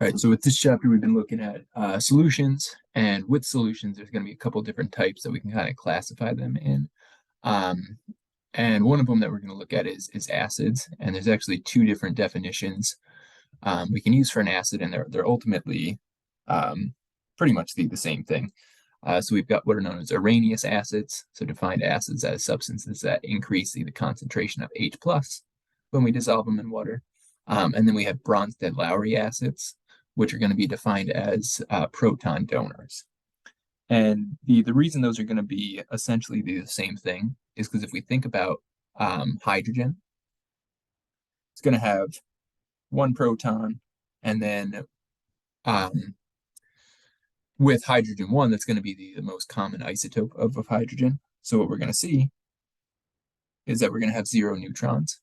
All right, so with this chapter, we've been looking at solutions, and with solutions, there's going to be a couple different types that we can kind of classify them in. Um, and one of them that we're going to look at is acids, and there's actually two different definitions we can use for an acid, and they're ultimately um, pretty much the same thing. So we've got what are known as Arrhenius acids, so defined acids as substances that increase the concentration of H plus when we dissolve them in water. And then we have Bronsted-Lowry acids, which are going to be defined as proton donors. And the reason those are going to be essentially the same thing is because if we think about hydrogen, it's going to have one proton, and then um, with hydrogen one, that's going to be the most common isotope of hydrogen. So what we're going to see is that we're going to have 0 neutrons.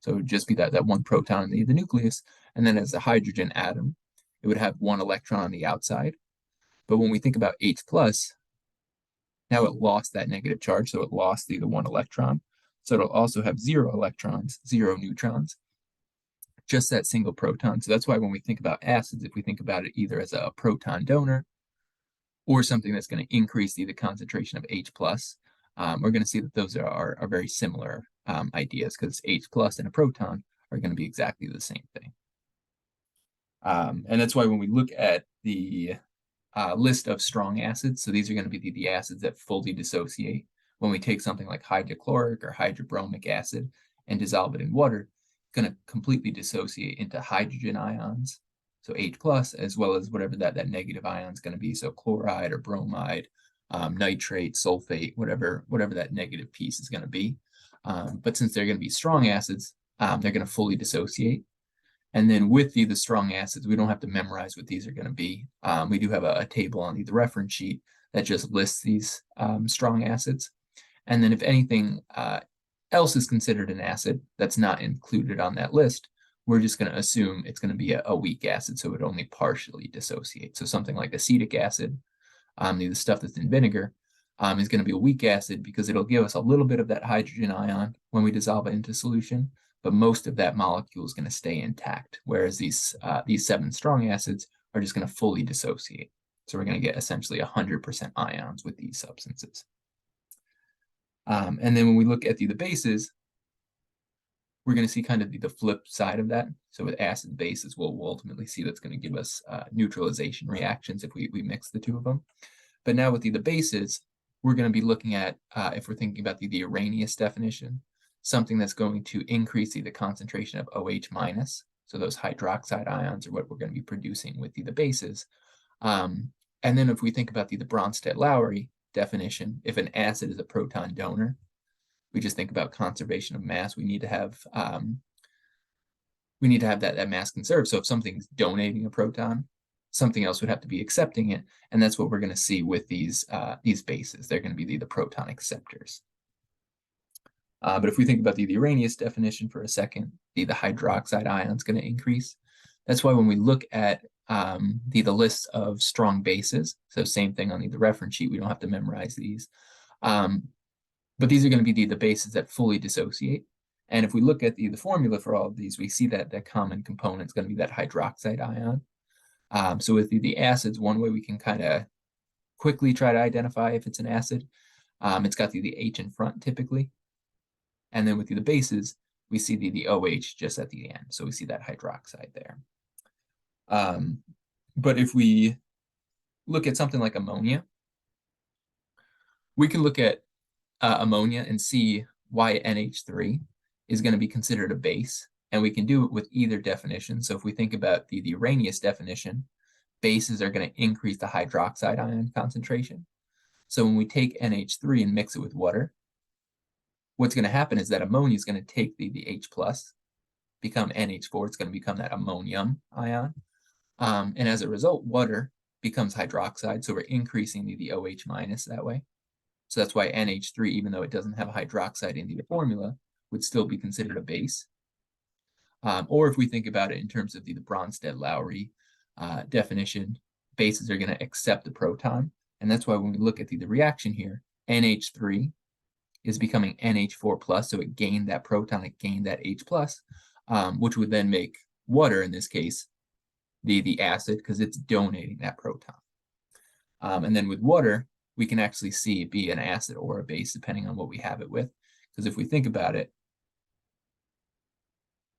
So it would just be that one proton in the nucleus. And then as a hydrogen atom, it would have 1 electron on the outside. But when we think about H plus, now it lost that negative charge, so it lost the 1 electron. So it'll also have 0 electrons, 0 neutrons, just that single proton. So that's why when we think about acids, if we think about it either as a proton donor or something that's going to increase the concentration of H plus, we're going to see that those are very similar ideas because H plus and a proton are going to be exactly the same thing. And that's why when we look at the list of strong acids, so these are going to be the acids that fully dissociate. When we take something like hydrochloric or hydrobromic acid and dissolve it in water, it's going to completely dissociate into hydrogen ions, so H plus, as well as whatever that negative ion is going to be, so chloride or bromide, nitrate, sulfate, whatever that negative piece is going to be. But since they're going to be strong acids, they're going to fully dissociate. And then with the strong acids, we don't have to memorize what these are going to be. We do have a table on the reference sheet that just lists these strong acids. And then if anything else is considered an acid that's not included on that list, we're just going to assume it's going to be a weak acid, so it only partially dissociates. So something like acetic acid, the stuff that's in vinegar, is going to be a weak acid because it'll give us a little bit of that hydrogen ion when we dissolve it into solution, but most of that molecule is going to stay intact, whereas these 7 strong acids are just going to fully dissociate. So we're going to get essentially 100% ions with these substances. And then when we look at the bases, we're going to see kind of the flip side of that. So with acid bases, we'll ultimately see that's going to give us neutralization reactions if we mix the two of them. But now with the bases, we're going to be looking at, if we're thinking about the Arrhenius definition, something that's going to increase the concentration of OH minus. So those hydroxide ions are what we're going to be producing with the bases. And then if we think about the Bronsted-Lowry definition, if an acid is a proton donor, we just think about conservation of mass. We need to have that mass conserved. So if something's donating a proton, something else would have to be accepting it, and that's what we're going to see with these bases. They're going to be the proton acceptors. But if we think about the Arrhenius definition for a second, the hydroxide ion is going to increase. That's why when we look at the list of strong bases, so same thing on the reference sheet, we don't have to memorize these. But these are going to be the bases that fully dissociate. And if we look at the formula for all of these, we see that common component is going to be that hydroxide ion. So with the acids, one way we can kind of quickly try to identify if it's an acid, it's got the H in front typically. And then with the bases, we see the OH just at the end. So we see that hydroxide there. But if we look at something like ammonia, we can look at ammonia and see why NH3 is going to be considered a base. And we can do it with either definition. So if we think about the Arrhenius definition, bases are going to increase the hydroxide ion concentration. So when we take NH3 and mix it with water, what's going to happen is that ammonia is going to take the H plus, become NH4. It's going to become that ammonium ion. And as a result, water becomes hydroxide. So we're increasing the OH minus that way. So that's why NH3, even though it doesn't have a hydroxide in the formula, would still be considered a base. Or if we think about it in terms of the Bronsted-Lowry definition, bases are going to accept the proton. And that's why when we look at the reaction here, NH3 is becoming NH4 plus. So it gained that proton, it gained that H plus, which would then make water, in this case, the acid because it's donating that proton. And then with water, we can actually see it be an acid or a base depending on what we have it with. Because if we think about it,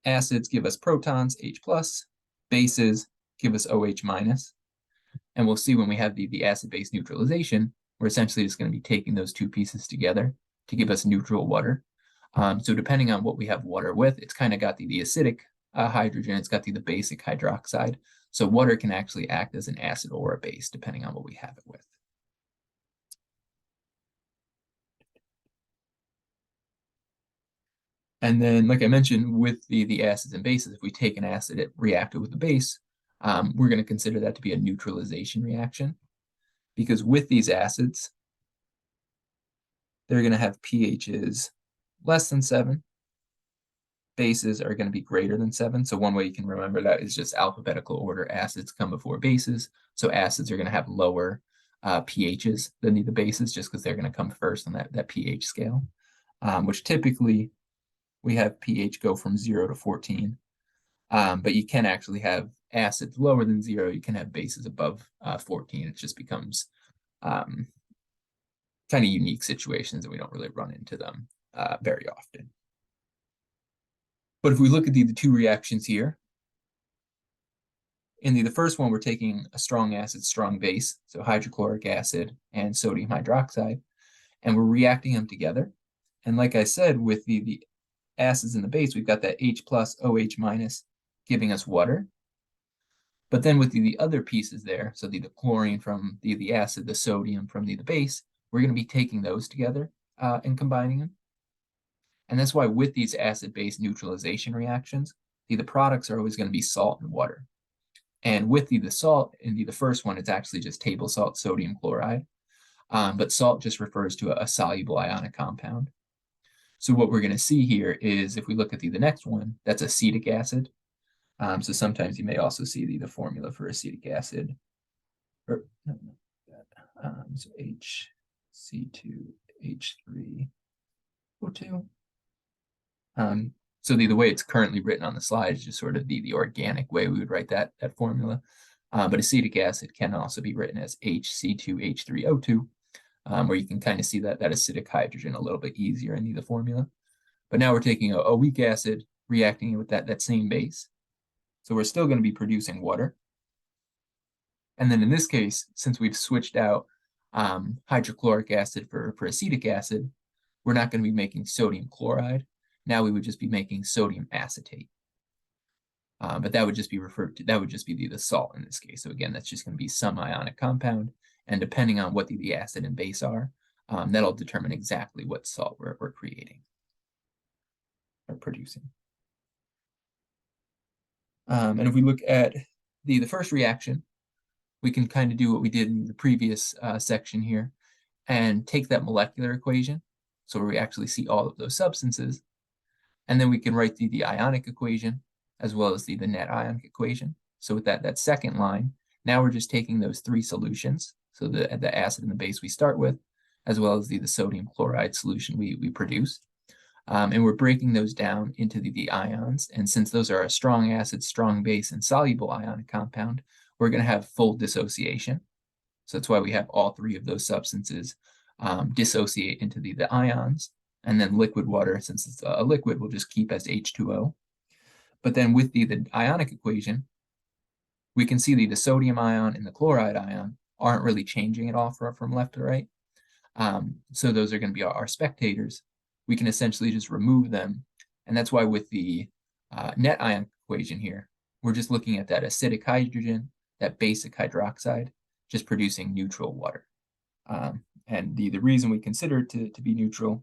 acids give us protons, H+, bases give us OH-. And we'll see when we have the acid-base neutralization, we're essentially just going to be taking those two pieces together to give us neutral water. So depending on what we have water with, it's kind of got the acidic hydrogen, it's got the basic hydroxide. So water can actually act as an acid or a base depending on what we have it with. And then, like I mentioned, with the acids and bases, if we take an acid and react it with the base, we're going to consider that to be a neutralization reaction. Because with these acids, they're going to have pHs less than 7. Bases are going to be greater than 7. So one way you can remember that is just alphabetical order. Acids come before bases. So acids are going to have lower pHs than the bases just because they're going to come first on that pH scale, which typically we have pH go from 0 to 14. But you can actually have acids lower than 0. You can have bases above 14. It just becomes kind of unique situations, and we don't really run into them very often. But if we look at the two reactions here, in the first one, we're taking a strong acid, strong base, so hydrochloric acid and sodium hydroxide, and we're reacting them together. And like I said, with the acids in the base, we've got that H+, OH- giving us water. But then with the other pieces there, so the chlorine from the acid, the sodium from the base, we're going to be taking those together and combining them. And that's why with these acid-base neutralization reactions, the products are always going to be salt and water. And with the salt, in the first one, it's actually just table salt, sodium chloride. But salt just refers to a soluble ionic compound. So what we're going to see here is if we look at the next one, that's acetic acid. So sometimes you may also see the formula for acetic acid. So HC2H3O2. So the way it's currently written on the slide is just sort of the organic way we would write that formula. But acetic acid can also be written as HC2H3O2, where you can kind of see that acidic hydrogen a little bit easier in the formula. But now we're taking a weak acid, reacting it with that same base. So we're still going to be producing water. And then in this case, since we've switched out hydrochloric acid for acetic acid, we're not going to be making sodium chloride. Now we would just be making sodium acetate. But that would just be referred to, that would just be the salt in this case. So again, that's just going to be some ionic compound. And depending on what the acid and base are, that'll determine exactly what salt we're creating or producing. And if we look at the first reaction, we can kind of do what we did in the previous section here and take that molecular equation. So where we actually see all of those substances. And then we can write the ionic equation as well as the net ionic equation. So with that second line, now we're just taking those three solutions. So the acid and the base we start with, as well as the sodium chloride solution we produce. And we're breaking those down into the ions. And since those are a strong acid, strong base, and soluble ionic compound, we're going to have full dissociation. So that's why we have all three of those substances dissociate into the ions. And then liquid water, since it's a liquid, will just keep as H2O. But then with the ionic equation, we can see the sodium ion and the chloride ion aren't really changing at all from left to right. So those are going to be our spectators. We can essentially just remove them. And that's why with the net ion equation here, we're just looking at that acidic hydrogen, that basic hydroxide, just producing neutral water. And the reason we consider it to be neutral,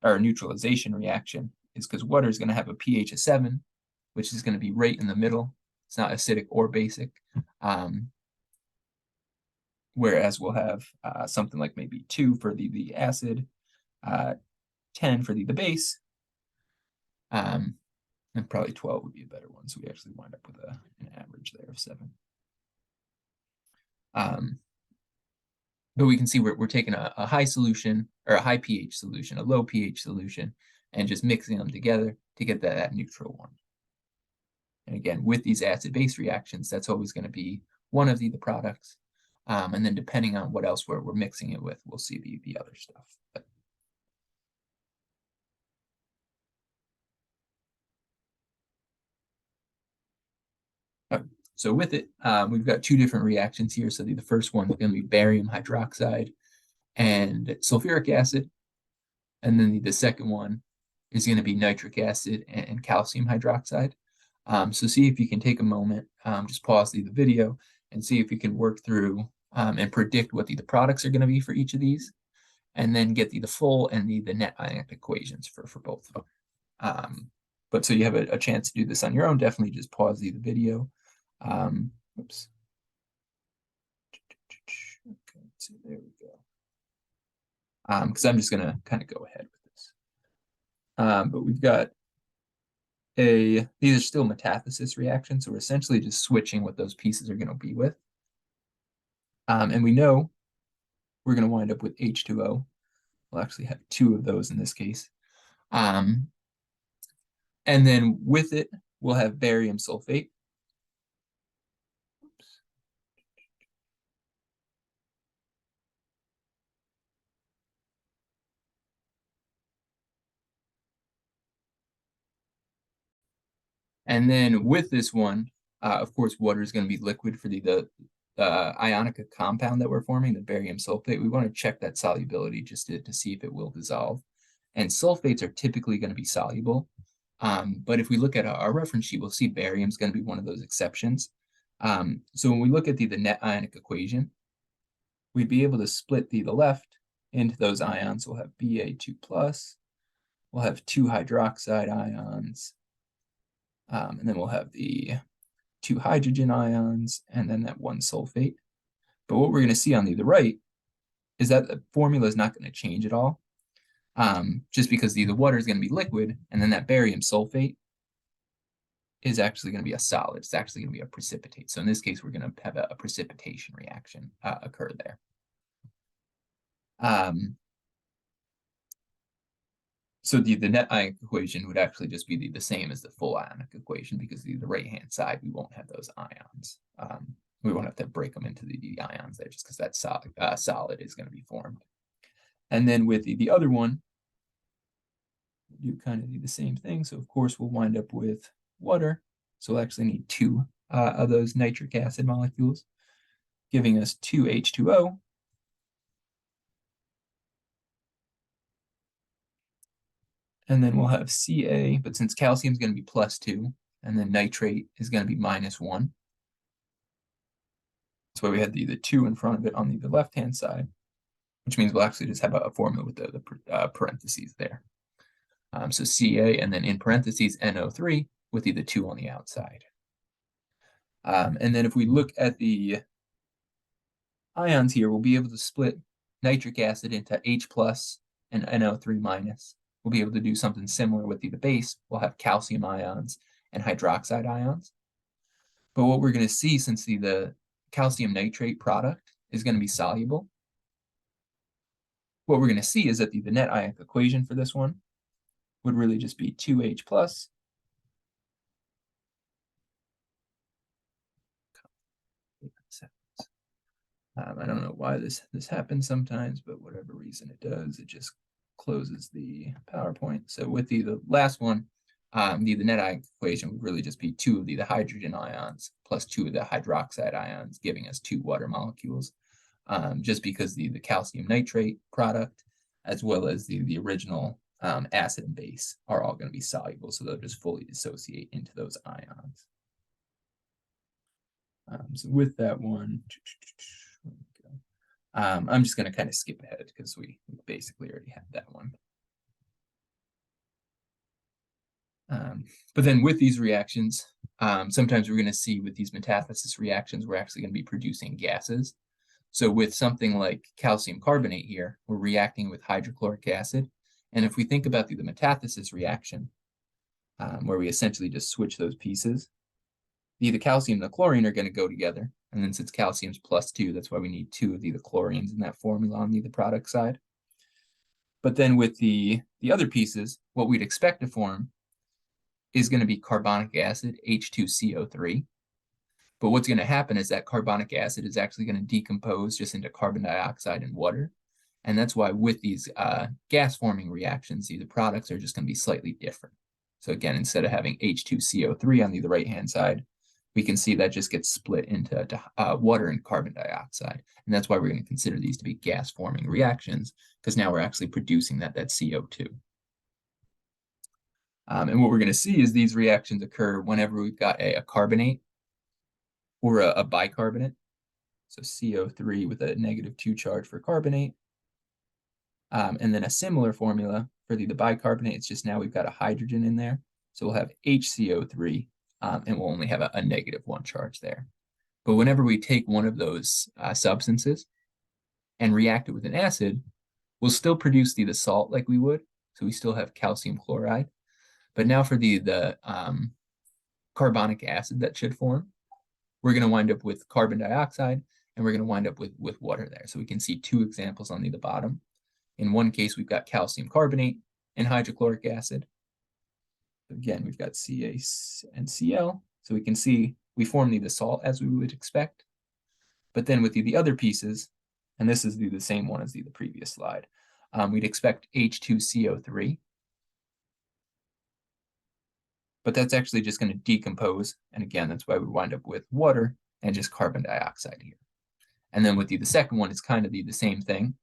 or a neutralization reaction, is because water is going to have a pH of 7, which is going to be right in the middle. It's not acidic or basic. Whereas we'll have something like maybe 2 for the acid, 10 for the base, and probably 12 would be a better one. So we actually wind up with an average there of 7. But we can see we're taking a high solution, or a high pH solution, a low pH solution, and just mixing them together to get that neutral one. And again, with these acid-base reactions, that's always going to be one of the products. And then depending on what else we're mixing it with, we'll see the other stuff. But so with it, we've got two different reactions here. So the first one is going to be barium hydroxide and sulfuric acid. And then the second one is going to be nitric acid and calcium hydroxide. So see if you can take a moment, just pause the video and see if you can work through and predict what the products are going to be for each of these, and then get the full and the net ionic equations for both of them. But so you have a chance to do this on your own, definitely just pause the video. Oops. Okay, so there we go. Because I'm just going to kind of go ahead with this. But we've got these are still metathesis reactions, so we're essentially just switching what those pieces are going to be with. And we know we're going to wind up with H2O. We'll actually have two of those in this case. And then with it, we'll have barium sulfate. Oops. And then with this one, of course, water is going to be liquid for the ionic compound that we're forming, the barium sulfate. We want to check that solubility just to see if it will dissolve. And sulfates are typically going to be soluble. But if we look at our reference sheet, we'll see barium is going to be one of those exceptions. So when we look at the net ionic equation, we'd be able to split the left into those ions. We'll have Ba2+, we'll have 2 hydroxide ions, and then we'll have the 2 hydrogen ions, and then that 1 sulfate. But what we're going to see on the right is that the formula is not going to change at all, just because the water is going to be liquid, and then that barium sulfate is actually going to be a solid. It's actually going to be a precipitate. So in this case, we're going to have a precipitation reaction occur there. So the net ionic equation would actually just be the same as the full ionic equation, because the right-hand side, we won't have those ions. We won't have to break them into the ions there, just because that solid is going to be formed. And then with the other one, we'll do kind of the same thing. So of course, we'll wind up with water. So we'll actually need 2 of those nitric acid molecules, giving us 2 H2O. And then we'll have Ca, but since calcium is going to be +2, and then nitrate is going to be -1. That's why we had the 2 in front of it on the left-hand side, which means we'll actually just have a formula with the parentheses there. So Ca, and then in parentheses NO3 with the 2 on the outside. And then if we look at the ions here, we'll be able to split nitric acid into H+ and NO3-. We'll be able to do something similar with the base. We'll have calcium ions and hydroxide ions. But what we're going to see, since the calcium nitrate product is going to be soluble, what we're going to see is that the net ionic equation for this one would really just be 2H+. I don't know why this happens sometimes, but whatever reason it does, it just closes the PowerPoint. So with the last one, the net ionic equation would really just be 2 of the hydrogen ions plus 2 of the hydroxide ions, giving us 2 water molecules, just because the calcium nitrate product, as well as the original acid and base, are all going to be soluble, so they'll just fully dissociate into those ions. So with that one, I'm just going to kind of skip ahead because we basically already had that one. But then with these reactions, sometimes we're going to see with these metathesis reactions, we're actually going to be producing gases. So with something like calcium carbonate here, we're reacting with hydrochloric acid. And if we think about the metathesis reaction, where we essentially just switch those pieces, the calcium and the chlorine are going to go together. And then since calcium's +2, that's why we need 2 of the chlorines in that formula on the product side. But then with the other pieces, what we'd expect to form is going to be carbonic acid, H2CO3. But what's going to happen is that carbonic acid is actually going to decompose just into carbon dioxide and water. And that's why with these gas-forming reactions, the products are just going to be slightly different. So again, instead of having H2CO3 on the right-hand side, we can see that just gets split into water and carbon dioxide. And that's why we're going to consider these to be gas-forming reactions, because now we're actually producing that CO2. And what we're going to see is these reactions occur whenever we've got a carbonate or a bicarbonate. So CO3 with a -2 charge for carbonate. And then a similar formula for the bicarbonate. It's just now we've got a hydrogen in there. So we'll have HCO3, and we'll only have a -1 charge there. But whenever we take one of those substances and react it with an acid, we'll still produce the salt like we would. So we still have calcium chloride. But now for the carbonic acid that should form, we're going to wind up with carbon dioxide, and we're going to wind up with water there. So we can see two examples on the bottom. In one case, we've got calcium carbonate and hydrochloric acid. Again, we've got CaC and Cl. So we can see we form the salt as we would expect. But then with the other pieces, and this is the same one as the previous slide, we'd expect H2CO3. But that's actually just going to decompose. And again, that's why we wind up with water and just carbon dioxide here. And then with the second one, it's kind of the same thing.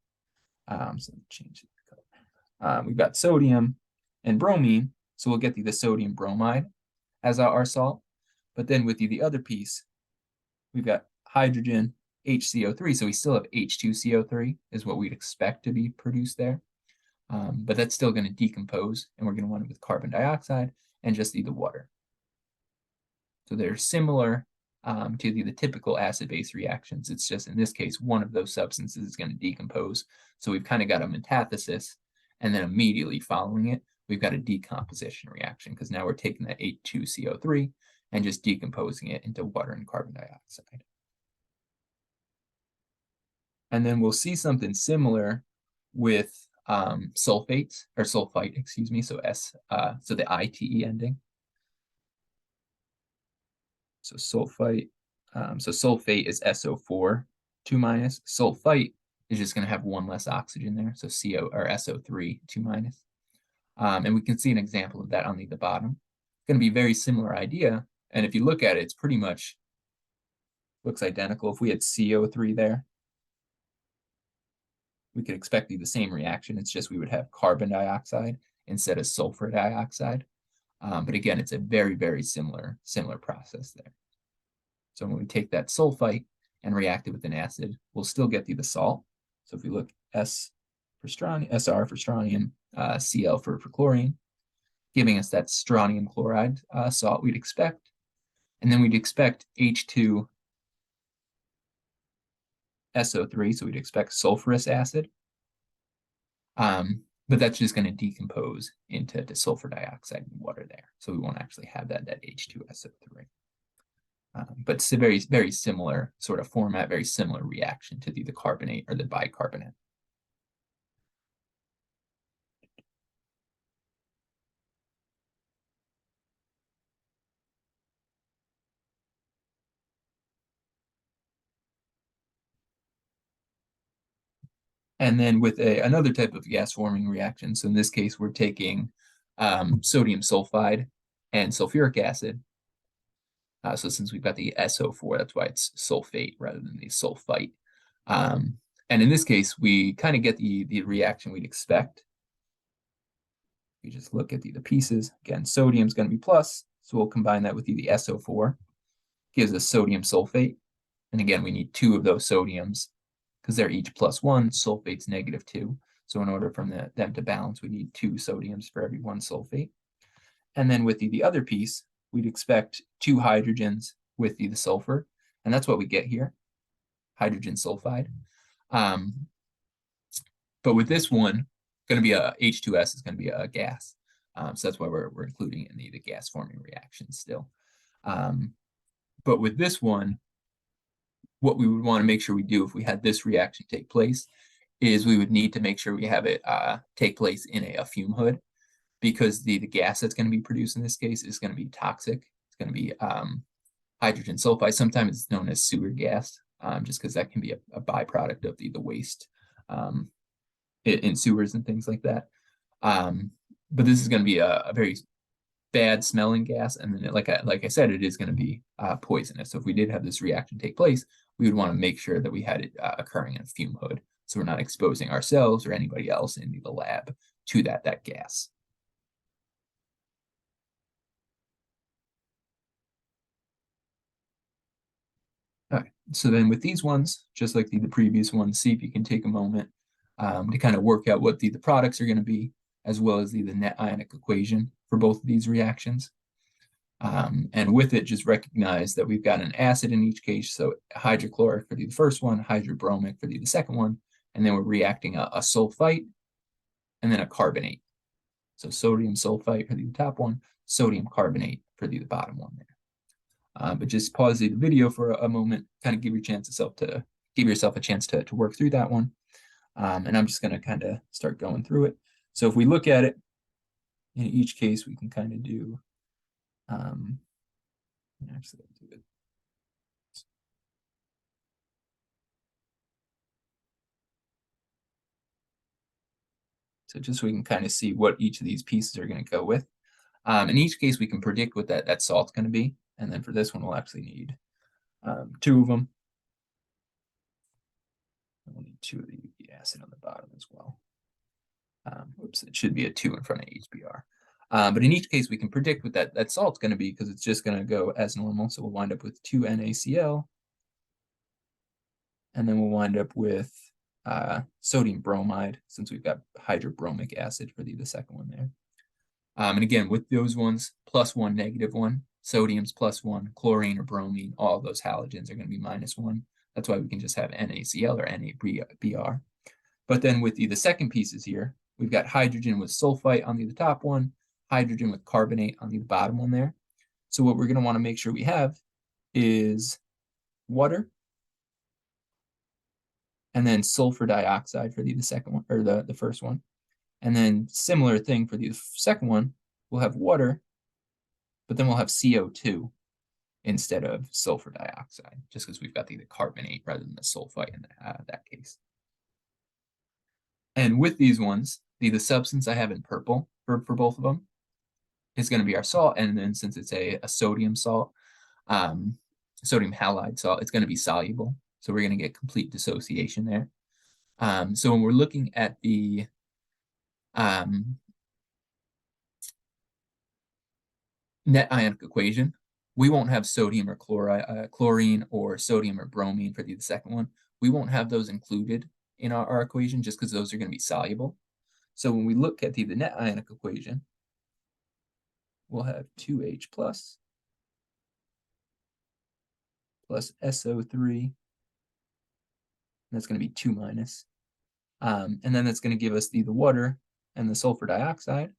So change the color. We've got sodium and bromine. So we'll get the sodium bromide as our salt. But then with the other piece, we've got hydrogen, HCO3. So we still have H2CO3 is what we'd expect to be produced there. But that's still going to decompose, and we're going to wind up with carbon dioxide and just the water. So they're similar to the typical acid-base reactions. It's just in this case, one of those substances is going to decompose. So we've kind of got a metathesis, and then immediately following it, we've got a decomposition reaction, because now we're taking that H2CO3 and just decomposing it into water and carbon dioxide. And then we'll see something similar with sulfates, or sulfite, excuse me, so so the ITE ending. So sulfite, so sulfate is SO4, 2-. Sulfite is just going to have one less oxygen there, so CO or SO3, 2-. And we can see an example of that on the bottom. It's going to be a very similar idea, and if you look at it, it's pretty much looks identical. If we had CO3 there, we could expect the same reaction. It's just we would have carbon dioxide instead of sulfur dioxide. But again, it's a very, very similar process there. So when we take that sulfite and react it with an acid, we'll still get the salt. So if we look S for strontium, Sr for strontium, Cl for chlorine, giving us that strontium chloride salt we'd expect. And then we'd expect H2SO3, so we'd expect sulfurous acid. But that's just going to decompose into sulfur dioxide and water there. So we won't actually have that H2SO3. But it's a very, very similar sort of format, very similar reaction to the carbonate or the bicarbonate. And then with another type of gas-forming reaction, so in this case, we're taking sodium sulfide and sulfuric acid. So since we've got the SO4, that's why it's sulfate rather than the sulfite. And in this case, we kind of get the reaction we'd expect. We just look at the pieces. Again, sodium is going to be plus, so we'll combine that with the SO4. Gives us sodium sulfate. And again, we need two of those sodiums because they're each +1, sulfate's -2. So in order for them to balance, we need 2 sodiums for every 1 sulfate. And then with the other piece, we'd expect 2 hydrogens with the sulfur. And that's what we get here, hydrogen sulfide. But with this one, going to be a H2S is going to be a gas. So that's why we're including it in the gas forming reaction still. But with this one, what we would want to make sure we do if we had this reaction take place is we would need to make sure we have it take place in a fume hood. because the gas that's going to be produced in this case is going to be toxic. It's going to be hydrogen sulfide. Sometimes it's known as sewer gas, just because that can be a byproduct of the waste in sewers and things like that. But this is going to be a very bad smelling gas, and then like I said, it is going to be poisonous. So if we did have this reaction take place, we would want to make sure that we had it occurring in a fume hood, so we're not exposing ourselves or anybody else in the lab to that gas. All right, so then with these ones, just like the previous ones, see if you can take a moment to kind of work out what the products are going to be, as well as the net ionic equation for both of these reactions. And with it, just recognize that we've got an acid in each case, so hydrochloric for the first one, hydrobromic for the second one, and then we're reacting a sulfite and then a carbonate. So sodium sulfite for the top one, sodium carbonate for the bottom one there. But just pause the video for a moment, kind of give yourself a chance to work through that one. And I'm just going to kind of start going through it. So if we look at it, in each case, we can kind of do actually I'll do it. So just so we can kind of see what each of these pieces are going to go with. In each case, we can predict what that salt's going to be. And then for this one, we'll actually need 2 of them. We'll need 2 of the acid on the bottom as well. Oops, it should be a 2 in front of HBr. But in each case, we can predict what that salt's going to be, because it's just going to go as normal. So we'll wind up with 2 NaCl. And then we'll wind up with sodium bromide, since we've got hydrobromic acid for the second one there. And again, with those ones, +1, -1, sodium's +1, chlorine or bromine, all of those halogens are going to be -1. That's why we can just have NaCl or NaBr. But then with the second pieces here, we've got hydrogen with sulfite on the top one, hydrogen with carbonate on the bottom one there. So what we're going to want to make sure we have is water, and then sulfur dioxide for the second one, or the first one. And then similar thing for the second one, we'll have water, but then we'll have CO2 instead of sulfur dioxide, just because we've got the carbonate rather than the sulfite in that case. And with these ones, the substance I have in purple for both of them is going to be our salt. And then since it's a sodium salt, sodium halide salt, it's going to be soluble. So we're going to get complete dissociation there. So when we're looking at the net ionic equation, we won't have sodium or chlorine or sodium or bromine for the second one. We won't have those included in our equation, just because those are going to be soluble. So when we look at the net ionic equation, we'll have 2H plus SO3. That's going to be 2 minus. And then that's going to give us the water and the sulfur dioxide.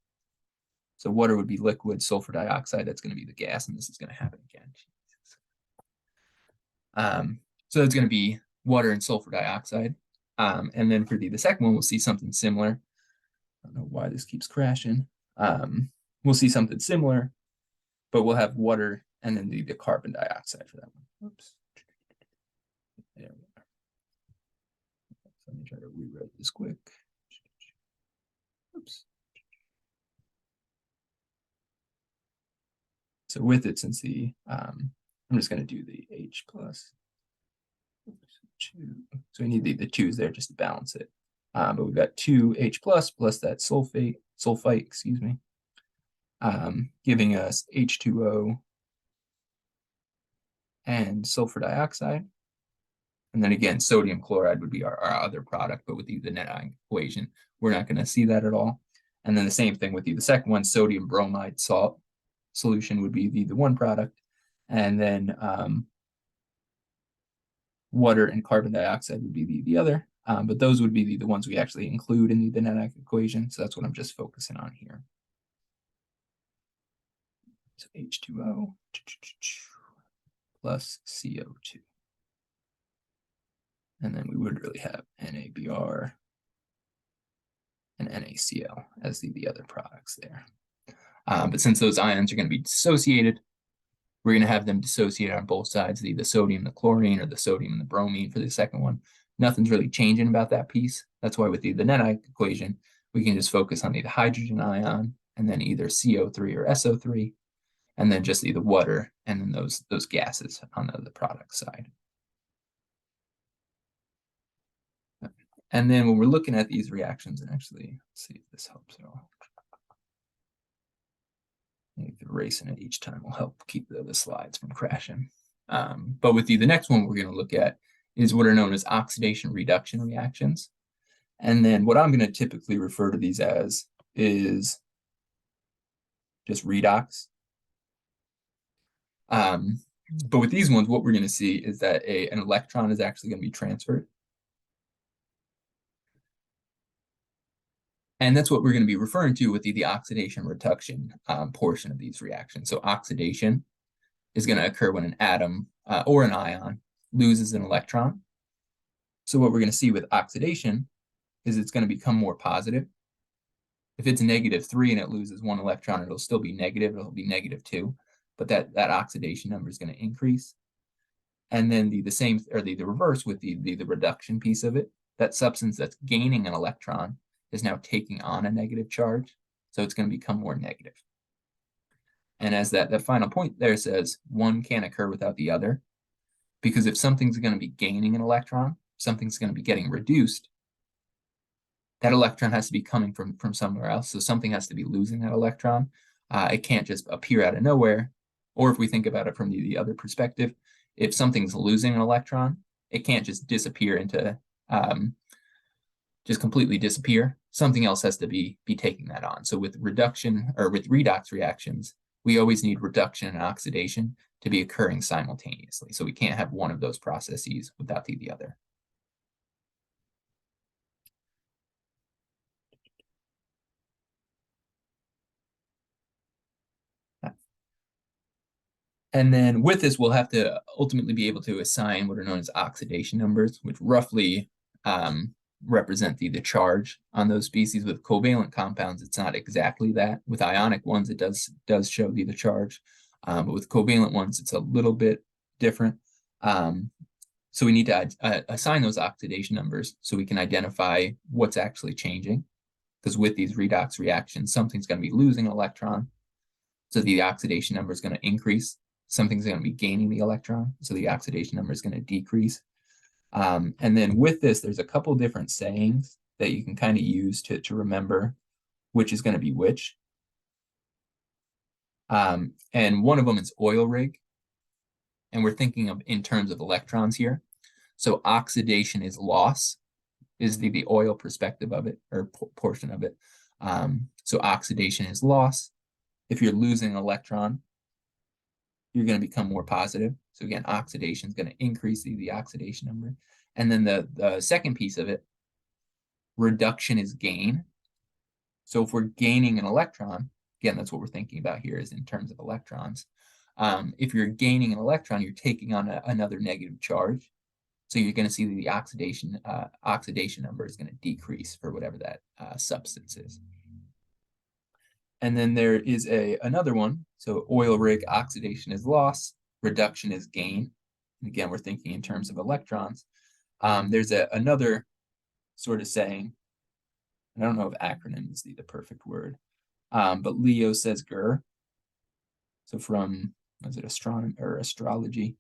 So water would be liquid, sulfur dioxide, that's going to be the gas, and this is going to happen again. So that's going to be water and sulfur dioxide. And then for the second one, we'll see something similar. I don't know why this keeps crashing. We'll see something similar, but we'll have water and then the carbon dioxide for that one. Oops. There we are. Let me try to rewrite this quick. Oops. So with it, since I'm just going to do the H plus. So we need the 2's there just to balance it. But we've got 2H plus that sulfite, excuse me, giving us H2O and sulfur dioxide. And then again, sodium chloride would be our other product, but with the net ionic equation, we're not going to see that at all. And then the same thing with the second one, sodium bromide salt solution would be the one product. And then water and carbon dioxide would be the other. But those would be the ones we actually include in the net ionic equation. So that's what I'm just focusing on here. So H2O plus CO2. And then we would really have NaBr and NaCl as the other products there. But since those ions are going to be dissociated, we're going to have them dissociated on both sides, the sodium and the chlorine, or the sodium and the bromine for the second one. Nothing's really changing about that piece. That's why with the net equation, we can just focus on the hydrogen ion and then either CO3 or SO3, and then just the water and then those gases on the product side. And then when we're looking at these reactions, and actually, let's see if this helps at all. Maybe erasing it each time will help keep the slides from crashing. But with the next one we're going to look at is what are known as oxidation-reduction reactions. And then what I'm going to typically refer to these as is just redox. But with these ones, what we're going to see is that an electron is actually going to be transferred. And that's what we're going to be referring to with the oxidation-reduction portion of these reactions. So oxidation is going to occur when an atom or an ion loses an electron. So what we're going to see with oxidation is it's going to become more positive. If it's -3 and it loses one electron, it'll still be negative. It'll be -2, but that oxidation number is going to increase. And then the same, or the reverse with the reduction piece of it, that substance that's gaining an electron is now taking on a negative charge, so it's going to become more negative. And as that final point there says, one can't occur without the other, because if something's going to be gaining an electron, something's going to be getting reduced, that electron has to be coming from somewhere else, so something has to be losing that electron. It can't just appear out of nowhere. Or if we think about it from the other perspective, if something's losing an electron, it can't just disappear into just completely disappear. Something else has to be taking that on. So with reduction or with redox reactions, we always need reduction and oxidation to be occurring simultaneously. So we can't have one of those processes without the other. And then with this, we'll have to ultimately be able to assign what are known as oxidation numbers, which roughly represent the charge on those species. With covalent compounds, it's not exactly that. With ionic ones, it does show the charge, but with covalent ones, it's a little bit different. So we need to assign those oxidation numbers so we can identify what's actually changing. Because with these redox reactions, something's going to be losing an electron, so the oxidation number is going to increase. Something's going to be gaining the electron, so the oxidation number is going to decrease. And then with this, there's a couple different sayings that you can kind of use to remember which is going to be which. And one of them is oil rig. And we're thinking of in terms of electrons here. So oxidation is loss, is the oil perspective of it, or portion of it. So oxidation is loss. If you're losing an electron, you're going to become more positive. So again, oxidation is going to increase the oxidation number. And then the second piece of it, reduction is gain. So if we're gaining an electron, again, that's what we're thinking about here is in terms of electrons. If you're gaining an electron, you're taking on another negative charge. So you're going to see the oxidation number is going to decrease for whatever that substance is. And then there is another one. So oil rig, oxidation is loss, reduction is gain. And again, we're thinking in terms of electrons. There's another sort of saying, I don't know if acronym is the perfect word, but Leo says Gur. So from, was it astronomy or astrology?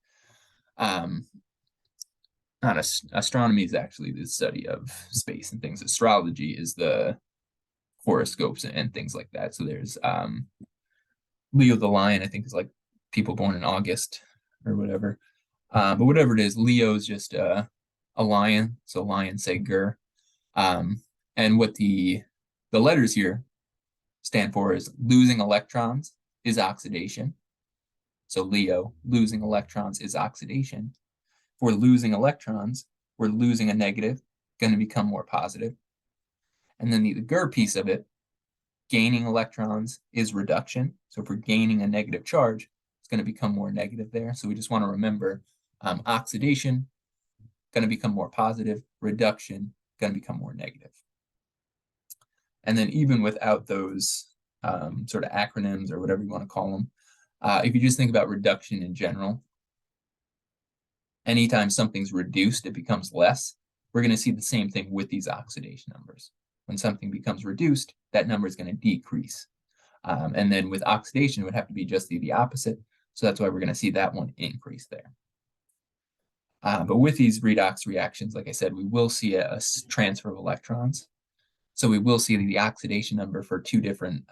Astronomy is actually the study of space and things. Astrology is the horoscopes and things like that. So there's Leo the lion, I think, is like people born in August or whatever. But whatever it is, Leo is just a lion. So lions say Gur. And what the letters here stand for is losing electrons is oxidation. So Leo, losing electrons is oxidation. If we're losing electrons, we're losing a negative, going to become more positive. And then the Gur piece of it, gaining electrons is reduction. So if we're gaining a negative charge, it's going to become more negative there. So we just want to remember oxidation, going to become more positive, reduction, going to become more negative. And then even without those sort of acronyms or whatever you want to call them, if you just think about reduction in general, anytime something's reduced, it becomes less. We're going to see the same thing with these oxidation numbers. When something becomes reduced, that number is going to decrease. And then with oxidation, it would have to be just the opposite. So that's why we're going to see that one increase there. But with these redox reactions, like I said, we will see a transfer of electrons. So we will see the oxidation number for two different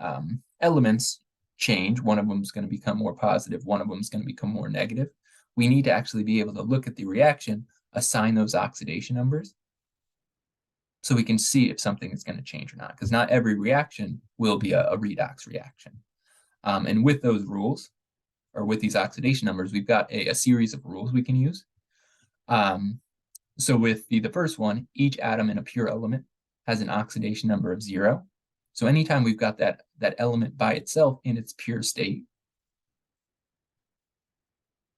elements change. One of them is going to become more positive. One of them is going to become more negative. We need to actually be able to look at the reaction, assign those oxidation numbers, so we can see if something is going to change or not, because not every reaction will be a redox reaction. And with those rules, or with these oxidation numbers, we've got a series of rules we can use. So with the first one, each atom in a pure element has an oxidation number of 0. So anytime we've got that element by itself in its pure state,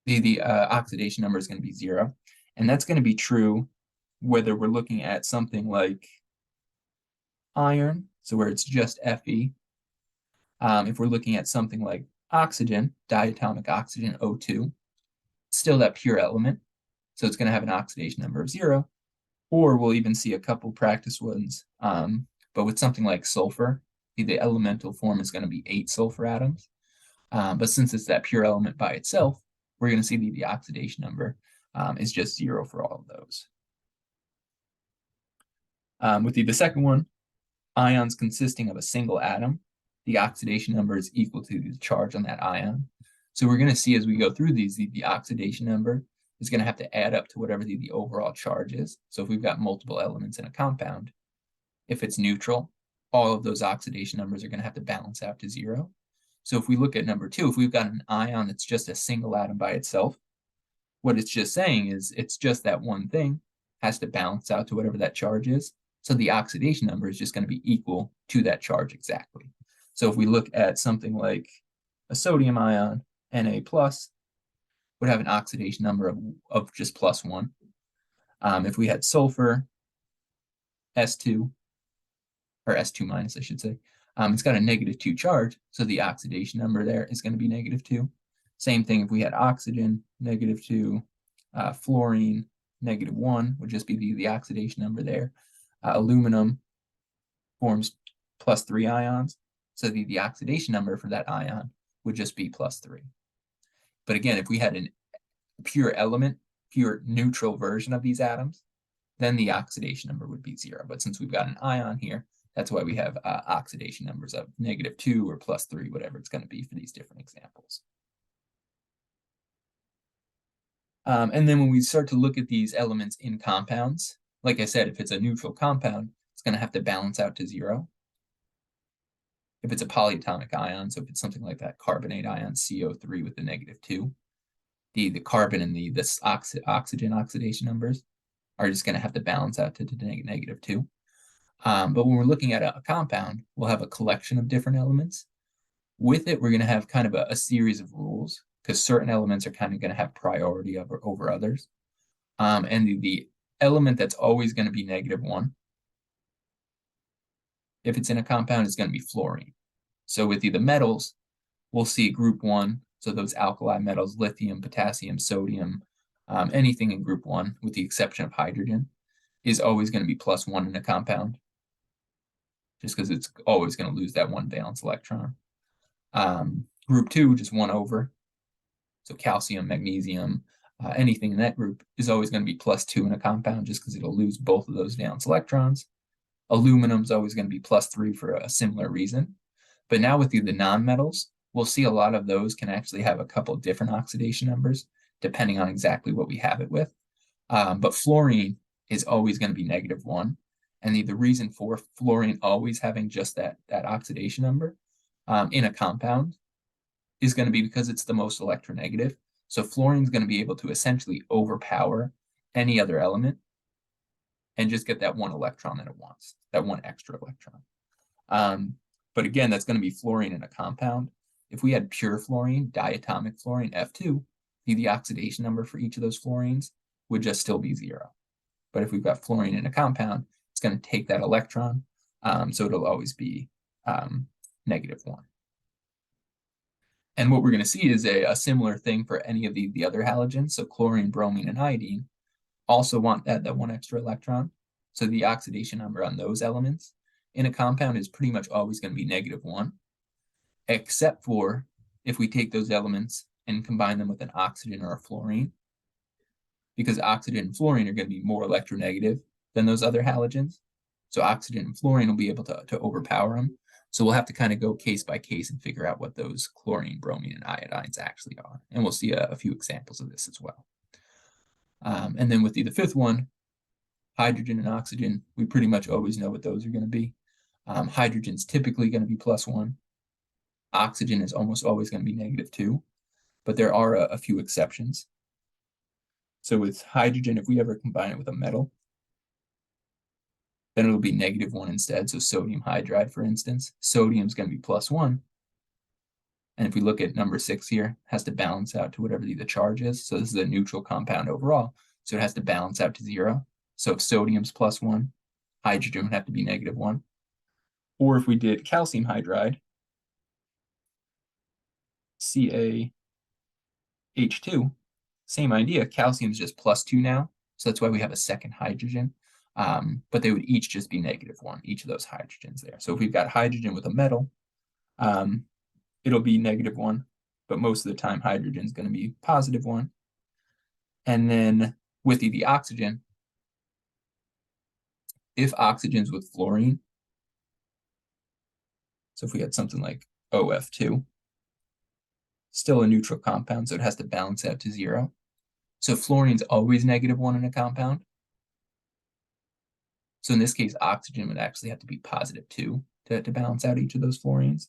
the oxidation number is going to be 0. And that's going to be true whether we're looking at something like iron, so where it's just Fe. If we're looking at something like oxygen, diatomic oxygen, O2, still that pure element, so it's going to have an oxidation number of 0. Or we'll even see a couple practice ones, but with something like sulfur, the elemental form is going to be 8 sulfur atoms. But since it's that pure element by itself, we're going to see the oxidation number is just 0 for all of those. With the second one, ions consisting of a single atom, the oxidation number is equal to the charge on that ion. So we're going to see as we go through these, the oxidation number is going to have to add up to whatever the overall charge is. So if we've got multiple elements in a compound, if it's neutral, all of those oxidation numbers are going to have to balance out to 0. So if we look at number 2, if we've got an ion that's just a single atom by itself, what it's just saying is it's just that one thing has to balance out to whatever that charge is. So the oxidation number is just going to be equal to that charge exactly. So if we look at something like a sodium ion, Na+, would have an oxidation number of just +1. If we had sulfur, S2, or S2 minus, I should say, it's got a -2 charge, so the oxidation number there is going to be -2. Same thing if we had oxygen, -2, fluorine, -1 would just be the oxidation number there. Aluminum forms +3 ions, so the oxidation number for that ion would just be +3. But again, if we had a pure element, pure neutral version of these atoms, then the oxidation number would be 0. But since we've got an ion here, that's why we have oxidation numbers of -2 or +3, whatever it's going to be for these different examples. And then when we start to look at these elements in compounds, like I said, if it's a neutral compound, it's going to have to balance out to 0. If it's a polyatomic ion, so if it's something like that carbonate ion, CO3 with the -2, the carbon and the oxygen oxidation numbers are just going to have to balance out to -2. But when we're looking at a compound, we'll have a collection of different elements. With it, we're going to have kind of a series of rules, because certain elements are kind of going to have priority over others. And the element that's always going to be -1, if it's in a compound, is going to be fluorine. So with the metals, we'll see group 1, so those alkali metals, lithium, potassium, sodium, anything in group 1, with the exception of hydrogen, is always going to be +1 in a compound, just because it's always going to lose that one valence electron. Group 2, just 1 over, so calcium, magnesium, anything in that group is always going to be +2 in a compound, just because it'll lose both of those valence electrons. Aluminum is always going to be +3 for a similar reason. But now with the nonmetals, we'll see a lot of those can actually have a couple different oxidation numbers, depending on exactly what we have it with. But fluorine is always going to be -1. And the reason for fluorine always having just that oxidation number in a compound is going to be because it's the most electronegative. So fluorine is going to be able to essentially overpower any other element and just get that one electron that it wants, that one extra electron. But again, that's going to be fluorine in a compound. If we had pure fluorine, diatomic fluorine, F2, the oxidation number for each of those fluorines would just still be 0. But if we've got fluorine in a compound, it's going to take that electron, So it'll always be -1. And what we're going to see is a similar thing for any of the other halogens. So chlorine, bromine, and iodine also want that one extra electron. So the oxidation number on those elements in a compound is pretty much always going to be -1, except for if we take those elements and combine them with an oxygen or a fluorine, because oxygen and fluorine are going to be more electronegative than those other halogens. So oxygen and fluorine will be able to overpower them. So we'll have to kind of go case by case and figure out what those chlorine, bromine, and iodines actually are. And we'll see a few examples of this as well. And then with the fifth one, hydrogen and oxygen, we pretty much always know what those are going to be. Hydrogen's typically going to be +1. Oxygen is almost always going to be -2, but there are a few exceptions. So with hydrogen, if we ever combine it with a metal, then it'll be -1 instead. So sodium hydride, for instance, sodium's going to be +1. And if we look at number 6 here, it has to balance out to whatever the charge is. So this is a neutral compound overall. So it has to balance out to 0. So if sodium's +1, hydrogen would have to be -1. Or if we did calcium hydride, CaH2, same idea. Calcium's just +2 now. So that's why we have a second hydrogen. But they would each just be -1, each of those hydrogens there. So if we've got hydrogen with a metal, it'll be -1, but most of the time hydrogen is going to be +1. And then with the oxygen, if oxygen's with fluorine, so if we had something like OF2, still a neutral compound, so it has to balance out to 0. So fluorine's always -1 in a compound. So in this case, oxygen would actually have to be +2 to balance out each of those fluorines.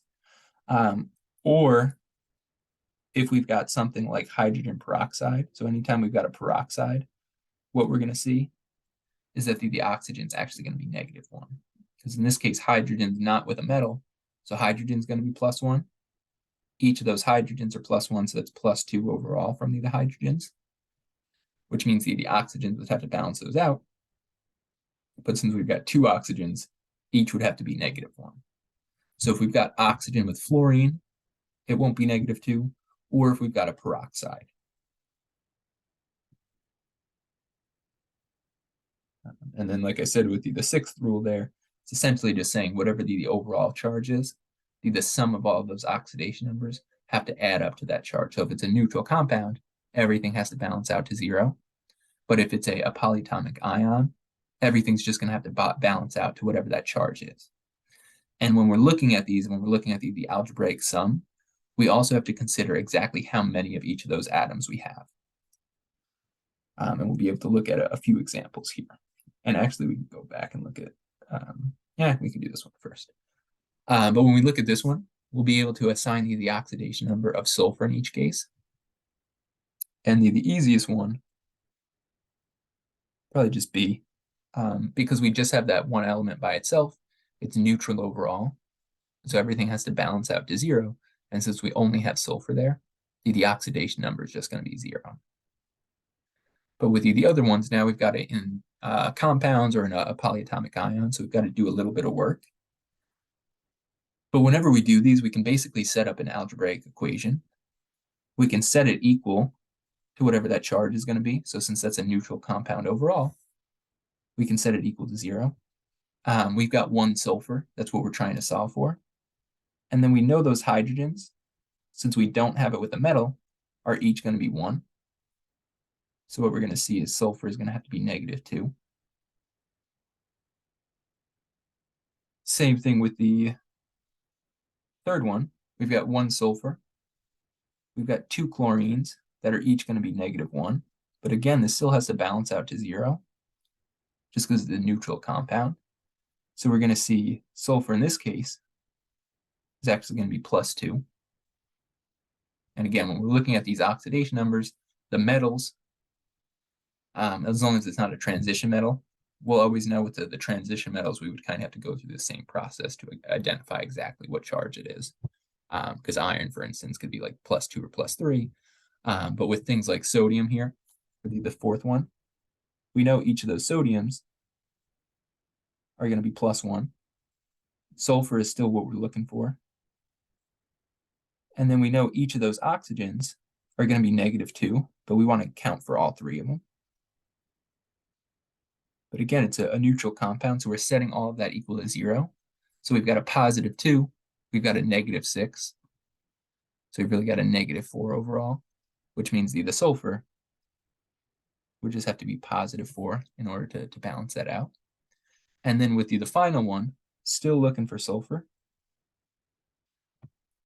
Or if we've got something like hydrogen peroxide, so anytime we've got a peroxide, what we're going to see is that the oxygen is actually going to be -1. Because in this case, hydrogen's not with a metal, so hydrogen's going to be +1. Each of those hydrogens are +1, so that's +2 overall from the hydrogens, which means the oxygens would have to balance those out. But since we've got 2 oxygens, each would have to be -1. So if we've got oxygen with fluorine, it won't be -2, or if we've got a peroxide. And then, like I said, with the sixth rule there, it's essentially just saying whatever the overall charge is, the sum of all of those oxidation numbers have to add up to that charge. So if it's a neutral compound, everything has to balance out to 0. But if it's a polyatomic ion, everything's just going to have to balance out to whatever that charge is. And when we're looking at these, when we're looking at the algebraic sum, we also have to consider exactly how many of each of those atoms we have. And we'll be able to look at a few examples here. And actually, we can go back and look at, we can do this one first. But when we look at this one, we'll be able to assign the oxidation number of sulfur in each case. And the easiest one, probably just B, because we just have that one element by itself. It's neutral overall, so everything has to balance out to 0. And since we only have sulfur there, the oxidation number is just going to be 0. But with the other ones, now we've got it in compounds or in a polyatomic ion, so we've got to do a little bit of work. But whenever we do these, we can basically set up an algebraic equation. We can set it equal to whatever that charge is going to be. So since that's a neutral compound overall, we can set it equal to 0. We've got 1 sulfur. That's what we're trying to solve for. And then we know those hydrogens, since we don't have it with a metal, are each going to be 1. So what we're going to see is sulfur is going to have to be -2. Same thing with the third one. We've got 1 sulfur. We've got 2 chlorines that are each going to be -1. But again, this still has to balance out to 0, just because it's a neutral compound. So we're going to see sulfur in this case is actually going to be +2. And again, when we're looking at these oxidation numbers, the metals, as long as it's not a transition metal, we'll always know with the transition metals, we would kind of have to go through the same process to identify exactly what charge it is. Because iron, for instance, could be like +2 or +3. But with things like sodium here, for the fourth one, we know each of those sodiums are going to be +1. sulfur is still what we're looking for. And then we know each of those oxygens are going to be -2, but we want to count for all three of them. But again, it's a neutral compound, so we're setting all of that equal to 0. So we've got a +2, we've got a -6. So we've really got a -4 overall, which means the sulfur would just have to be +4 in order to balance that out. And then with the final one, still looking for sulfur.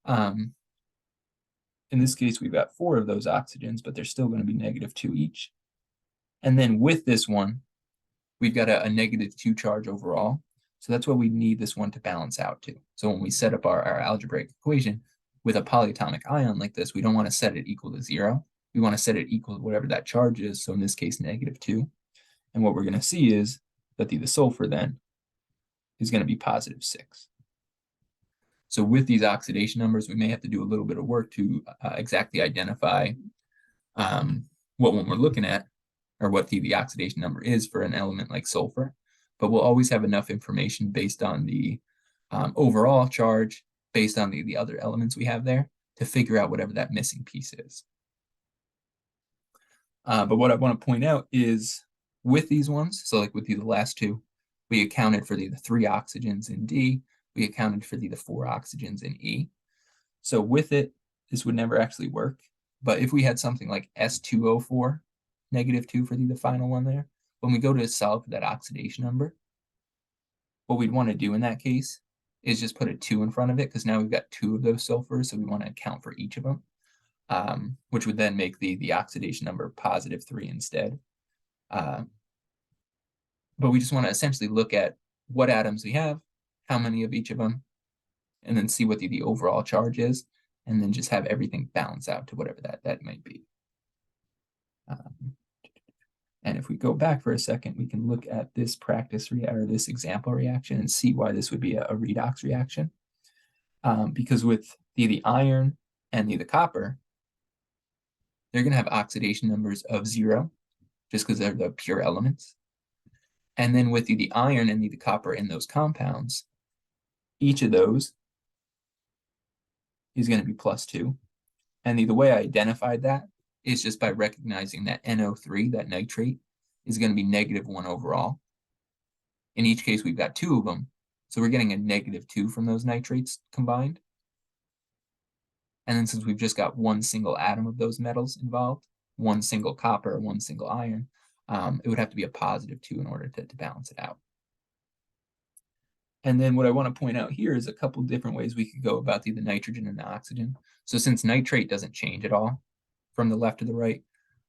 In this case, we've got 4 of those oxygens, but they're still going to be -2 each. And then with this one, we've got a -2 charge overall. So that's what we need this one to balance out to. So when we set up our algebraic equation with a polyatomic ion like this, we don't want to set it equal to 0. We want to set it equal to whatever that charge is. So in this case, -2. And what we're going to see is that the sulfur then is going to be +6. So with these oxidation numbers, we may have to do a little bit of work to exactly identify what one we're looking at, or what the oxidation number is for an element like sulfur. But we'll always have enough information based on the overall charge, based on the other elements we have there, to figure out whatever that missing piece is. But what I want to point out is with these ones, so like with the last two, we accounted for the 3 oxygens in D, we accounted for the 4 oxygens in E. So with it, this would never actually work. But if we had something like S2O4, -2 for the final one there, when we go to solve for that oxidation number, what we'd want to do in that case is just put a 2 in front of it, because now we've got 2 of those sulfurs, so we want to account for each of them, which would then make the oxidation number +3 instead. But we just want to essentially look at what atoms we have, how many of each of them, and then see what the overall charge is, and then just have everything balance out to whatever that might be. And if we go back for a second, we can look at this this example reaction and see why this would be a redox reaction. Because with the iron and the copper, they're going to have oxidation numbers of 0, just because they're the pure elements. And then with the iron and the copper in those compounds, each of those is going to be +2. And the way I identified that is just by recognizing that NO3, that nitrate, is going to be -1 overall. In each case, we've got 2 of them, so we're getting a -2 from those nitrates combined. And then since we've just got one single atom of those metals involved, one single copper, one single iron, it would have to be a +2 in order to balance it out. And then what I want to point out here is a couple different ways we could go about the nitrogen and the oxygen. So since nitrate doesn't change at all from the left to the right,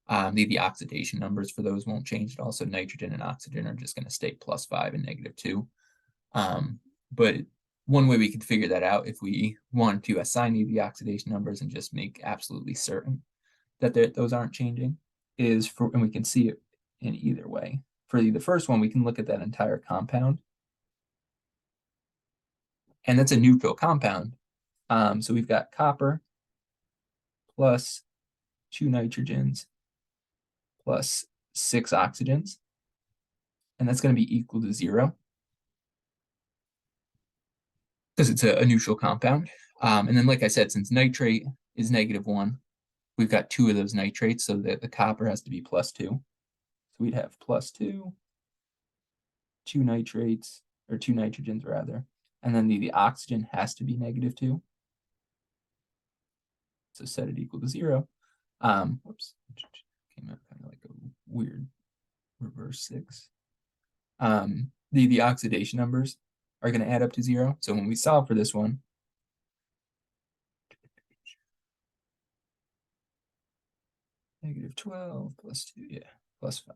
the oxidation numbers for those won't change at all. So nitrogen and oxygen are just going to stay +5 and -2. But one way we could figure that out, if we wanted to assign the oxidation numbers and just make absolutely certain that those aren't changing, is and we can see it in either way. For the first one, we can look at that entire compound. And that's a neutral compound. So we've got copper plus 2 nitrogens plus 6 oxygens. And that's going to be equal to 0, because it's a neutral compound. And then, like I said, since nitrate is -1, we've got 2 of those nitrates, so that the copper has to be +2. So we'd have +2, 2 nitrates, or 2 nitrogens rather, and then the oxygen has to be -2. So set it equal to 0. Whoops, came out kind of like a weird reverse 6. The oxidation numbers are going to add up to 0. So when we solve for this one, -12 +2, yeah, +5.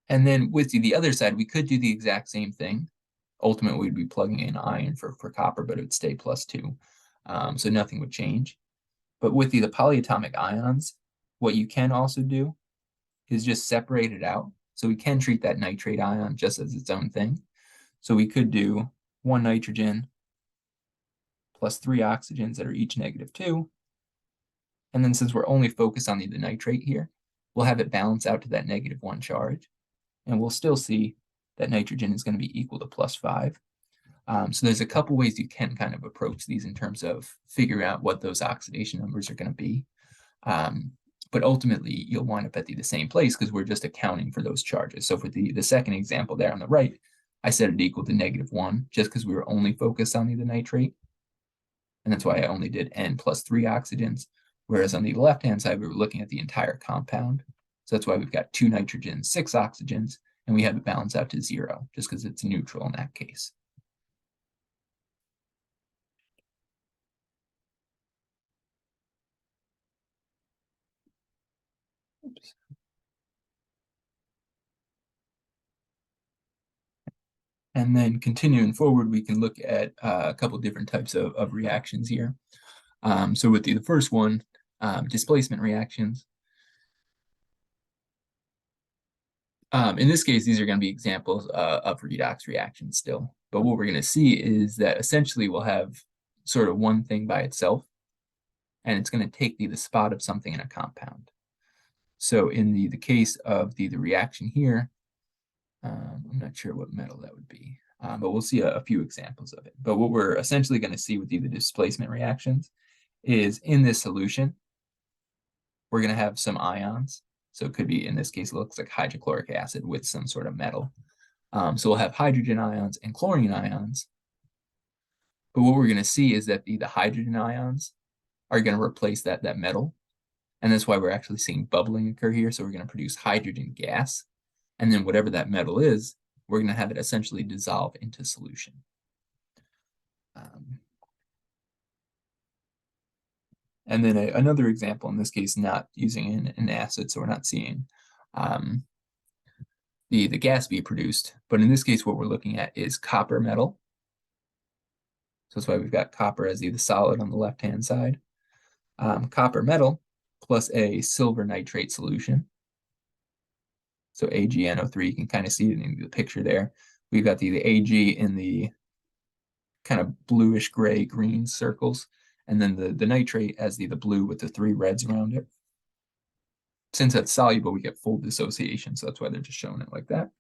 And then with the other side, we could do the exact same thing. Ultimately, we'd be plugging in iron for copper, but it would stay +2. So nothing would change. But with the polyatomic ions, what you can also do is just separate it out. So we can treat that nitrate ion just as its own thing. So we could do 1 nitrogen plus 3 oxygens that are each -2. And then since we're only focused on the nitrate here, we'll have it balance out to that -1 charge. And we'll still see that nitrogen is going to be equal to +5. So there's a couple ways you can kind of approach these in terms of figuring out what those oxidation numbers are going to be. But ultimately, you'll wind up at the same place because we're just accounting for those charges. So for the second example there on the right, I set it equal to -1 just because we were only focused on the nitrate. And that's why I only did N plus 3 oxygens. Whereas on the left-hand side, we were looking at the entire compound. So that's why we've got 2 nitrogens, 6 oxygens, and we have it balance out to 0, just because it's neutral in that case. Oops. And then continuing forward, we can look at a couple different types of reactions here. So with the first one, displacement reactions. In this case, these are going to be examples of redox reactions still. But what we're going to see is that essentially we'll have sort of one thing by itself, and it's going to take the spot of something in a compound. So in the case of the reaction here, I'm not sure what metal that would be, but we'll see a few examples of it. But what we're essentially going to see with the displacement reactions is in this solution, we're going to have some ions. So it could be, in this case, it looks like hydrochloric acid with some sort of metal. So we'll have hydrogen ions and chlorine ions. But what we're going to see is that the hydrogen ions are going to replace that metal. And that's why we're actually seeing bubbling occur here. So we're going to produce hydrogen gas. And then whatever that metal is, we're going to have it essentially dissolve into solution. And then another example, in this case, not using an acid, so we're not seeing the gas be produced. But in this case, what we're looking at is copper metal. So that's why we've got copper as the solid on the left-hand side. Copper metal plus a silver nitrate solution. So AgNO3, you can kind of see it in the picture there. We've got the Ag in the kind of bluish gray green circles, and then the nitrate as the blue with the 3 reds around it. Since that's soluble, we get full dissociation, so that's why they're just showing it like that.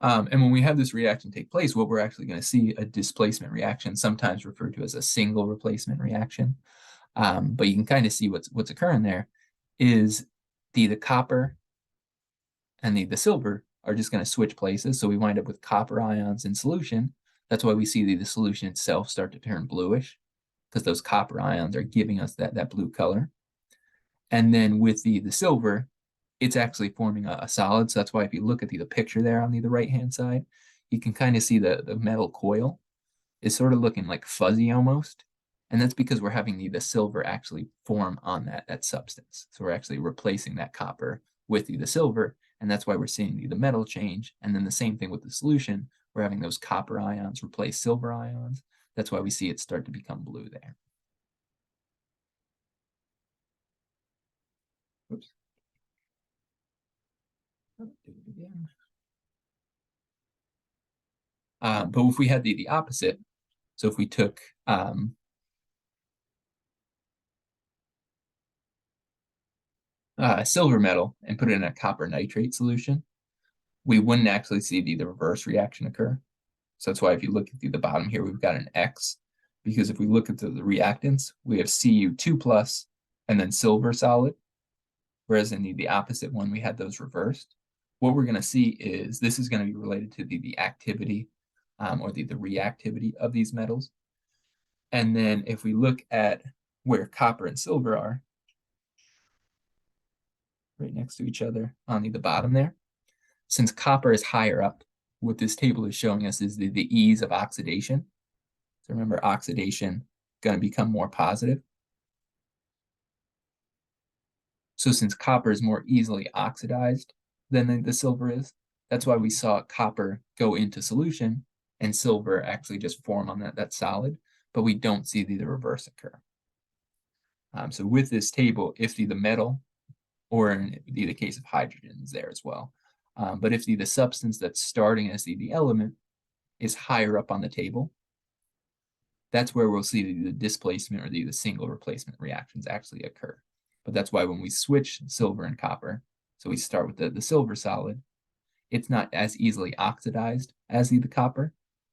And when we have this reaction take place, what we're actually going to see a displacement reaction, sometimes referred to as a single replacement reaction. But you can kind of see what's occurring there is the copper and the silver are just going to switch places. So we wind up with copper ions in solution. That's why we see the solution itself start to turn bluish, because those copper ions are giving us that blue color. And then with the silver, it's actually forming a solid. So that's why if you look at the picture there on the right-hand side, you can kind of see the metal coil is sort of looking like fuzzy almost. And that's because we're having the silver actually form on that substance. So we're actually replacing that copper with the silver, and that's why we're seeing the metal change. And then the same thing with the solution. We're having those copper ions replace silver ions. That's why we see it start to become blue there. Oops. Oh, do it again. But if we had the opposite, so if we took silver metal and put it in a copper nitrate solution, we wouldn't actually see the reverse reaction occur. So that's why if you look at the bottom here, we've got an X, because if we look at the reactants, we have Cu2 plus and then silver solid, whereas in the opposite one, we had those reversed. What we're going to see is this is going to be related to the activity or the reactivity of these metals. And then if we look at where copper and silver are, right next to each other on the bottom there, since copper is higher up, what this table is showing us is the ease of oxidation. So remember, oxidation going to become more positive. So since copper is more easily oxidized than the silver is, that's why we saw copper go into solution and silver actually just form on that solid, but we don't see the reverse occur. So with this table, if the metal, or in the case of hydrogen, is there as well, but if the substance that's starting as the element is higher up on the table, that's where we'll see the displacement or the single replacement reactions actually occur. But that's why when we switch silver and copper, so we start with the silver solid, it's not as easily oxidized as the copper.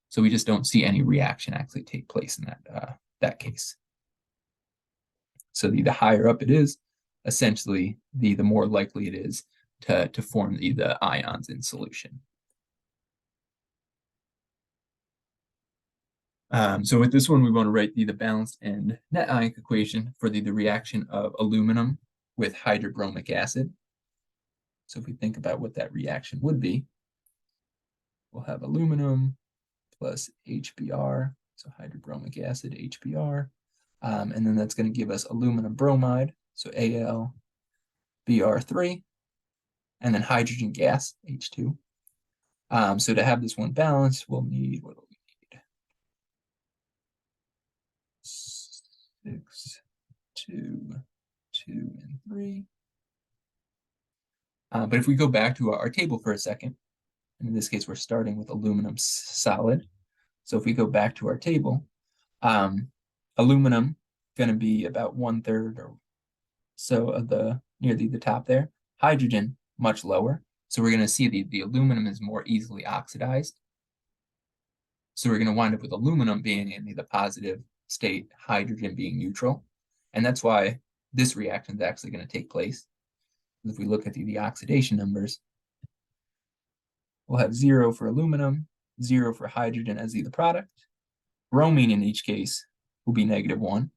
So we just don't see any reaction actually take place in that case. So the higher up it is, essentially the more likely it is to form the ions in solution. So with this one, we want to write the balanced and net ionic equation for the reaction of aluminum with hydrobromic acid. So if we think about what that reaction would be, we'll have aluminum plus HBr, so hydrobromic acid, HBr. And then that's going to give us aluminum bromide, so AlBr3, and then hydrogen gas, H2. So to have this one balanced, we'll need, what do we need? 6, 2, 2, and 3. But if we go back to our table for a second, and in this case, we're starting with aluminum solid. So if we go back to our table, aluminum going to be about 1/3 or so of near the top there. Hydrogen, much lower. So we're going to see the aluminum is more easily oxidized. So we're going to wind up with aluminum being in the positive state, hydrogen being neutral. And that's why this reaction is actually going to take place. If we look at the oxidation numbers, we'll have 0 for aluminum, 0 for hydrogen as the product. Bromine in each case will be -1.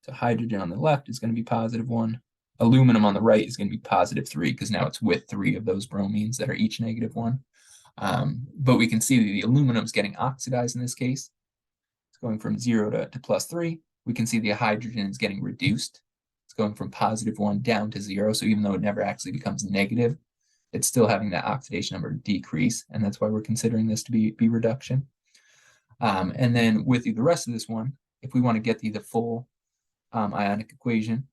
So hydrogen on the left is going to be +1. Aluminum on the right is going to be +3 because now it's with 3 of those bromines that are each -1. But we can see the aluminum is getting oxidized in this case. It's going from 0 to +3. We can see the hydrogen is getting reduced. It's going from +1 down to 0. So even though it never actually becomes negative, it's still having that oxidation number decrease. And that's why we're considering this to be reduction. And then with the rest of this one, if we want to get the full ionic equation,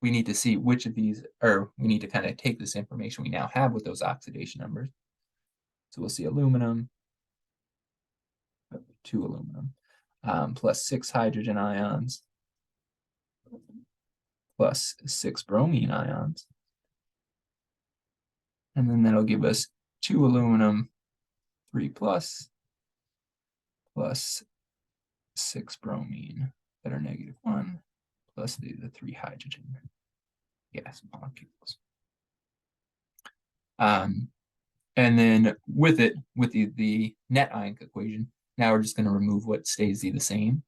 we need to see which of these, or we need to kind of take this information we now have with those oxidation numbers. So we'll see aluminum, 2 aluminum, plus 6 hydrogen ions, plus 6 bromine ions. And then that'll give us 2 aluminum, 3 plus 6 bromine that are -1, plus the 3 hydrogen gas molecules. And then with the net ionic equation, now we're just going to remove what stays the same.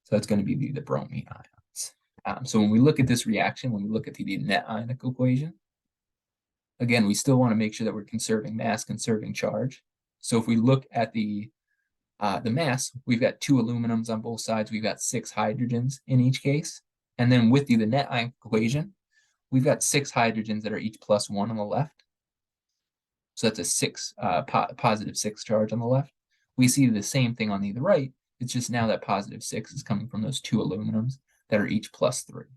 So that's going to be the bromine ions. So when we look at this reaction, when we look at the net ionic equation, again, we still want to make sure that we're conserving mass, conserving charge. So if we look at the mass, we've got 2 aluminums on both sides. We've got 6 hydrogens in each case. And then with the net ionic equation, we've got 6 hydrogens that are each +1 on the left. So that's a +6 charge on the left. We see the same thing on the right. It's just now that +6 is coming from those 2 aluminums that are each +3.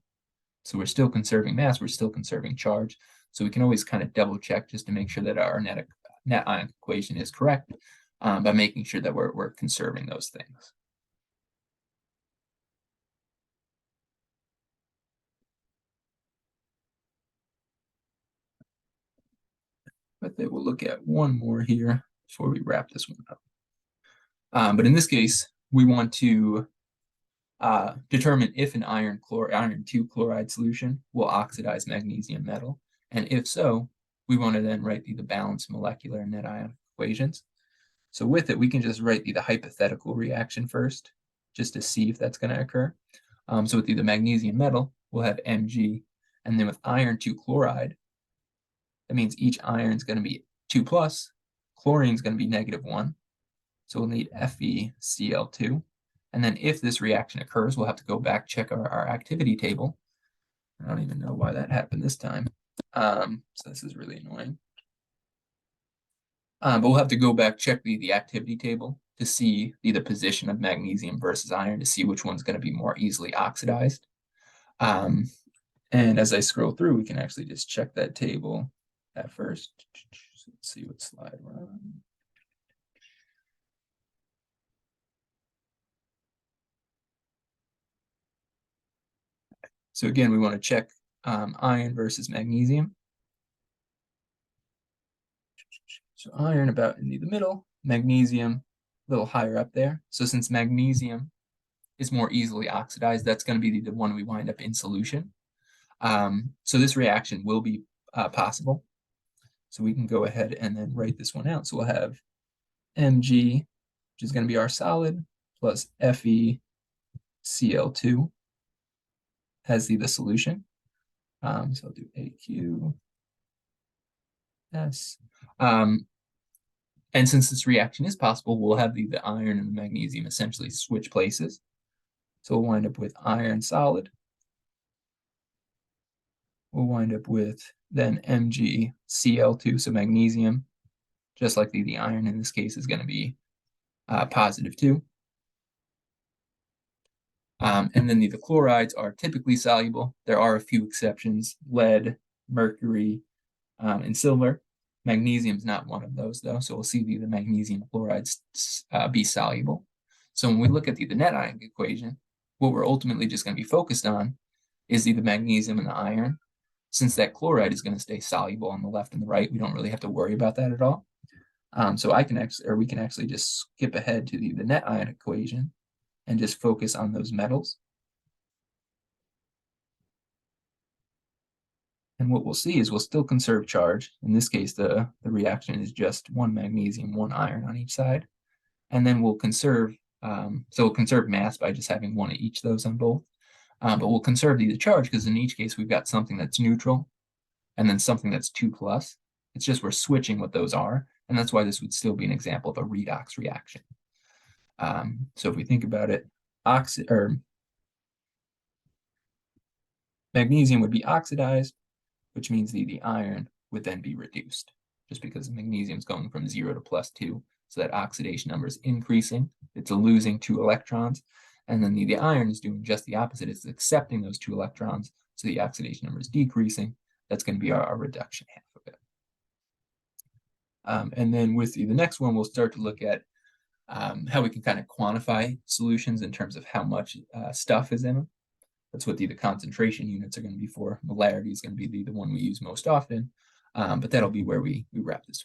So we're still conserving mass, we're still conserving charge. So we can always kind of double check just to make sure that our net ionic equation is correct by making sure that we're conserving those things. But then we'll look at one more here before we wrap this one up. But in this case, we want to determine if an iron 2 chloride solution will oxidize magnesium metal. And if so, we want to then write the balanced molecular and net ionic equations. So with it, we can just write the hypothetical reaction first, just to see if that's going to occur. So with the magnesium metal, we'll have Mg, and then with iron 2 chloride, that means each iron is going to be 2 plus, chlorine is going to be -1. So we'll need FeCl2. And then if this reaction occurs, we'll have to go back, check our activity table. I don't even know why that happened this time. So this is really annoying. But we'll have to go back, check the activity table to see the position of magnesium versus iron to see which one's going to be more easily oxidized. And as I scroll through, we can actually just check that table at first. So let's see what slide we're on. So again, we want to check iron versus magnesium. So iron about in the middle, magnesium a little higher up there. So since magnesium is more easily oxidized, that's going to be the one we wind up in solution. So this reaction will be possible. So we can go ahead and then write this one out. So we'll have Mg, which is going to be our solid, plus FeCl2 as the solution. So I'll do AQS. And since this reaction is possible, we'll have the iron and the magnesium essentially switch places. So we'll wind up with iron solid. We'll wind up with then MgCl2, so magnesium, just like the iron in this case is going to be positive 2. And then the chlorides are typically soluble. There are a few exceptions, lead, mercury, and silver. Magnesium is not one of those, though, so we'll see the magnesium chlorides be soluble. So when we look at the net ion equation, what we're ultimately just going to be focused on is the magnesium and the iron. Since that chloride is going to stay soluble on the left and the right, we don't really have to worry about that at all. So we can actually just skip ahead to the net ion equation and just focus on those metals. And what we'll see is we'll still conserve charge. In this case, the reaction is just 1 magnesium, 1 iron on each side. And then we'll conserve, so we'll conserve mass by just having 1 of each of those on both. But we'll conserve the charge because in each case we've got something that's neutral and then something that's 2 plus. It's just we're switching what those are. And that's why this would still be an example of a redox reaction. So if we think about it, magnesium would be oxidized, which means the iron would then be reduced, just because magnesium is going from 0 to +2. So that oxidation number is increasing. It's losing 2 electrons. And then the iron is doing just the opposite. It's accepting those 2 electrons. So the oxidation number is decreasing. That's going to be our reduction half of it. And then with the next one, we'll start to look at how we can kind of quantify solutions in terms of how much stuff is in them. That's what the concentration units are going to be for. Molarity is going to be the one we use most often. But that'll be where we wrap this